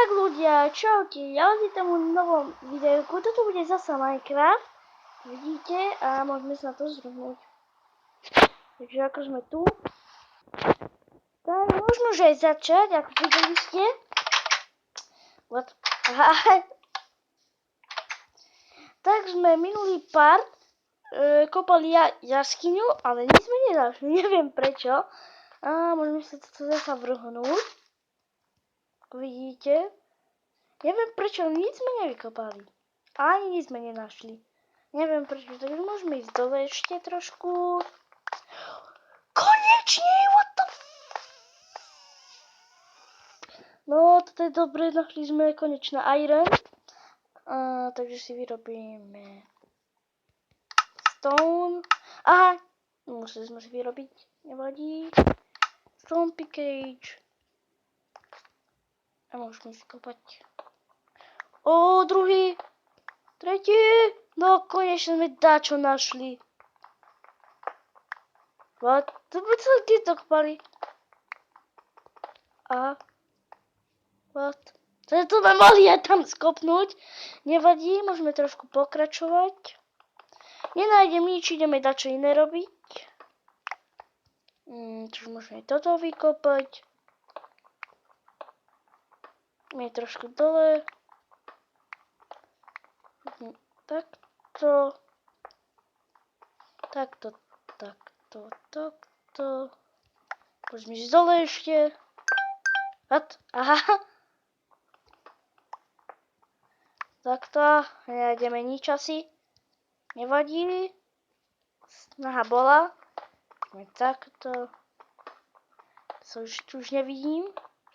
Tak ľudia, čaute, ja vás vítam v novom videjku, toto bude zasa Minecraft, vidíte, a môžeme sa na to zhrnúť. Takže ako sme tu, tak môžeme už aj začať, ako videli ste. What? Aha. Tak sme minulý part kopali jaskyňu, ale nic sme nenašli, neviem prečo. A môžeme sa toto zasa vrhnúť, ako vidíte. Neviem prečo, nic sme nevykopali. Ani nic sme nenašli. Neviem prečo, takže môžeme ísť dole ešte trošku. Konečne, what the No, toto je dobre, našli sme konečne iron. Takže si vyrobíme stone. Aha, museli sme si vyrobiť, nevadí. Stone pickage. A môžeme si kopať. Druhý. Tretí. No, konečne sme dačo našli. What? To by sa tieto kopali. Aha. What? To sme mohli aj tam skopnúť. Nevadí, môžeme trošku pokračovať. Nenájdem nič, ideme dačo iné robiť. Čiže môžeme aj toto vykopať. Je trošku dole. Takto. Takto, takto, takto. Poďme ísť dole ešte. Aha. Takto, nenájdeme nič asi. Nevadí. Snaha bola. Poďme takto. Tu už nevidím.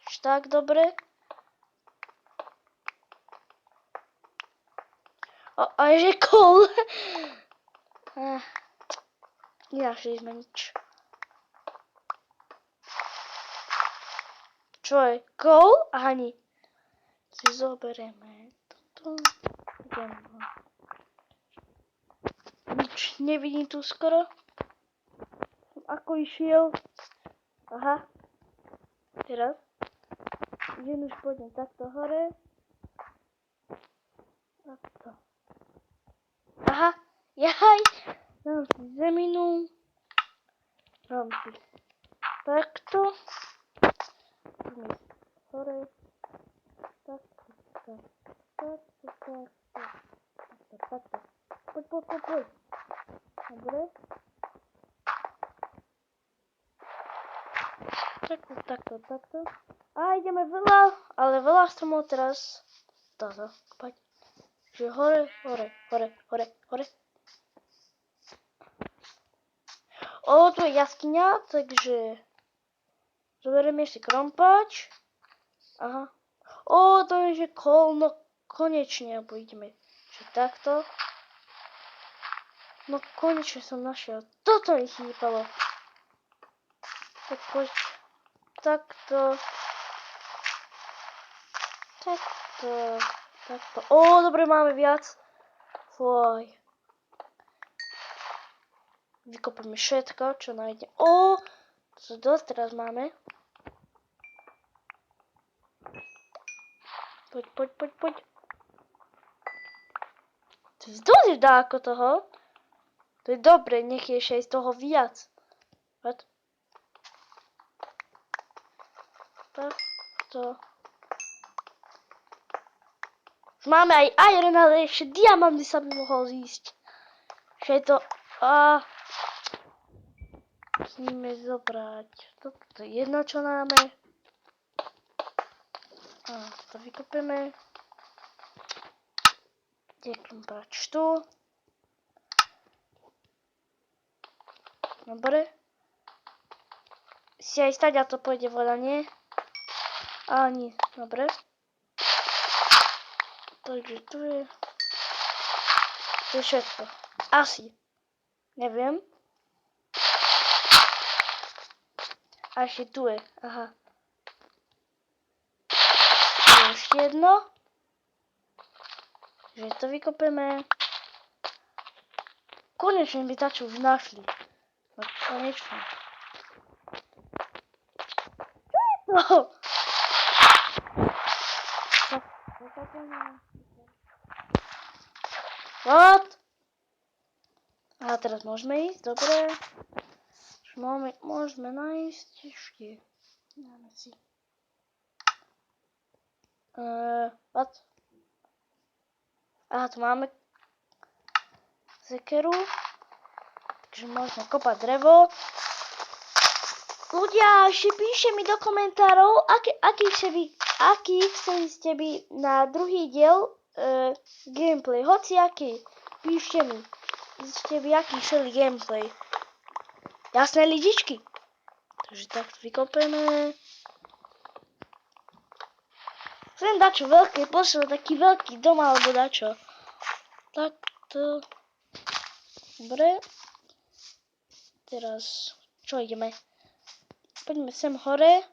Už tak dobre. A je coal. Nenašli sme nič. Čo je? Coal? Ani. Si zoberieme toto. Nič nevidím tu skoro. Ako išiel. Aha. Teraz. Idem už pôjdem takto hore. Takto. Aha. Jaj. Dám si zeminu. Dám si takto. Hore. Takto. Poď. Dobre. Takto. A ideme veľa, ale veľa stromov teraz. Toto. Poď. Čiže hore. Tu je jaskyňa, takže zoberieme si krompač. Aha. To je, že coal, no konečne, alebo ideme, že takto. No konečne som našiel. Toto mi chýbalo. Tak poď. Takto. Dobre, máme viac. Foj. Vykopíme všetko, čo nájde. To dosť teraz máme. Poď. To je dosť dáko toho. To je dobre, nech je ešte aj z toho viac. Takto. Máme aj iron, ale ešte diamant by sa by mohol zísť. Že je to... Musíme zobrať. Toto je jedno, čo máme. To vykopeme. Deknem prač tu. Dobre. Si aj stať, a to pôjde voda, nie? Nie. Dobre. Takže tu je... To je všetko. Asi. Neviem. A ešte tu je. Aha. Tu je ešte jedno. Že to vykopeme. Konečne by tačo už našli. No konečne. Čo je to? What? A teraz môžeme ísť, dobre. Môžeme nájsť ešte. Dáme si. What? Aha, tu máme sekeru. Takže môžeme kopať drevo. Ľudia, ešte píšte mi do komentárov, aký chceli ste by na druhý diel gameplay. Hoci aký. Píšte mi. Ste by aký chceli gameplay. Jasné lidičky. Takže takto vykopeme. Chcem dačo veľké, pošlo taký veľký dom alebo dačo. Takto. Dobre. Teraz, čo ideme? Poďme sem hore.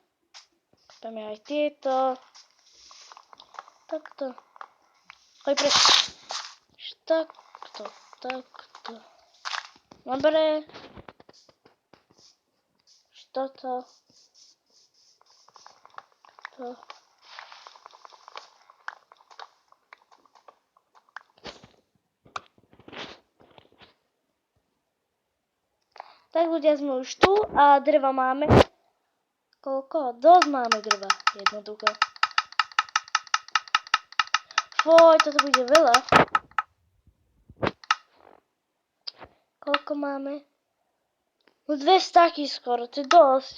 Poďme aj tieto. Takto. Hoj preč. Takto. Dobre. Toto. To. Tak ľudia, sme už tu a dreva máme. Koľko? Dosť máme drva. Jednoducho. Foj, toto bude veľa. Koľko máme? No 2 staky skoro, to je dosť.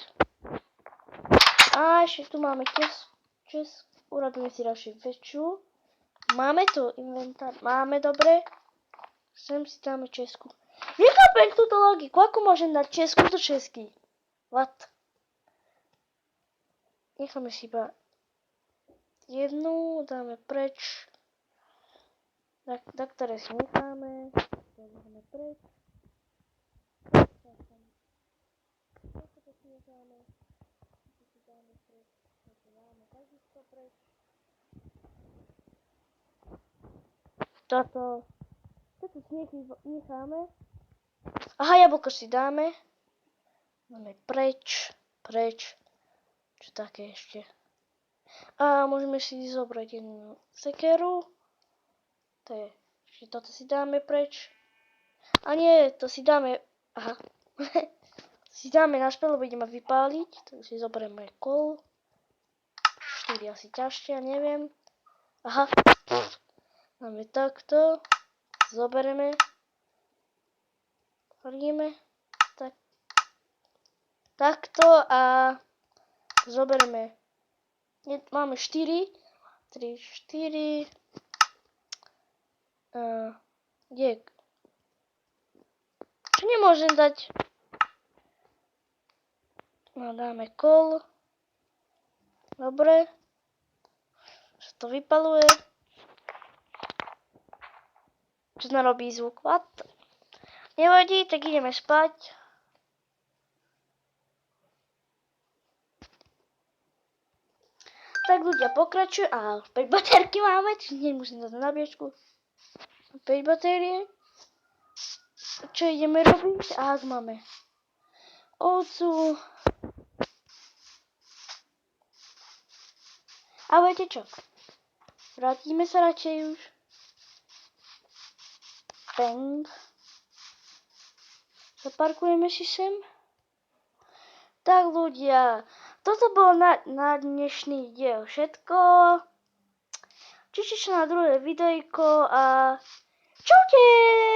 A ešte tu máme urobíme si ďalšiu väčšiu. Máme tu inventár, máme dobre. Sem si dáme česku. Nechápem túto logiku, ako môžem dať česku do česky? What? Necháme si iba jednu, dáme preč. Tak ktoré si necháme. Dáme preč. Toto si necháme. Aha, jablko si dáme. Máme preč. Čo také ešte? A môžeme si zobrať jednu sekeru. Toto si dáme preč. A nie, to si dáme. Aha. Si dáme na špelu, budeme vypáliť. Tak si zoberieme kol. 4 asi ťažšie, neviem. Aha. Máme takto. Zoberieme. Hodíme. Takto a zoberieme. Máme 4. 3, 4. Čo nemôžem dať? No, dáme kol. Dobre. Čo to vypaluje? Čo narobí zvuk? What? Nevadí, tak ideme spať. Tak ľudia pokračujú. A 5 baterky máme, čiže nemusím dať na nabíjačku. 5 batérie. Čo ideme robiť? A ak máme ovcu. A viete čo? Vrátime sa radšej už. Bang. Zaparkujeme si sem. Tak ľudia, toto bolo na dnešný diel všetko. Čiže na druhé videjko a čaute!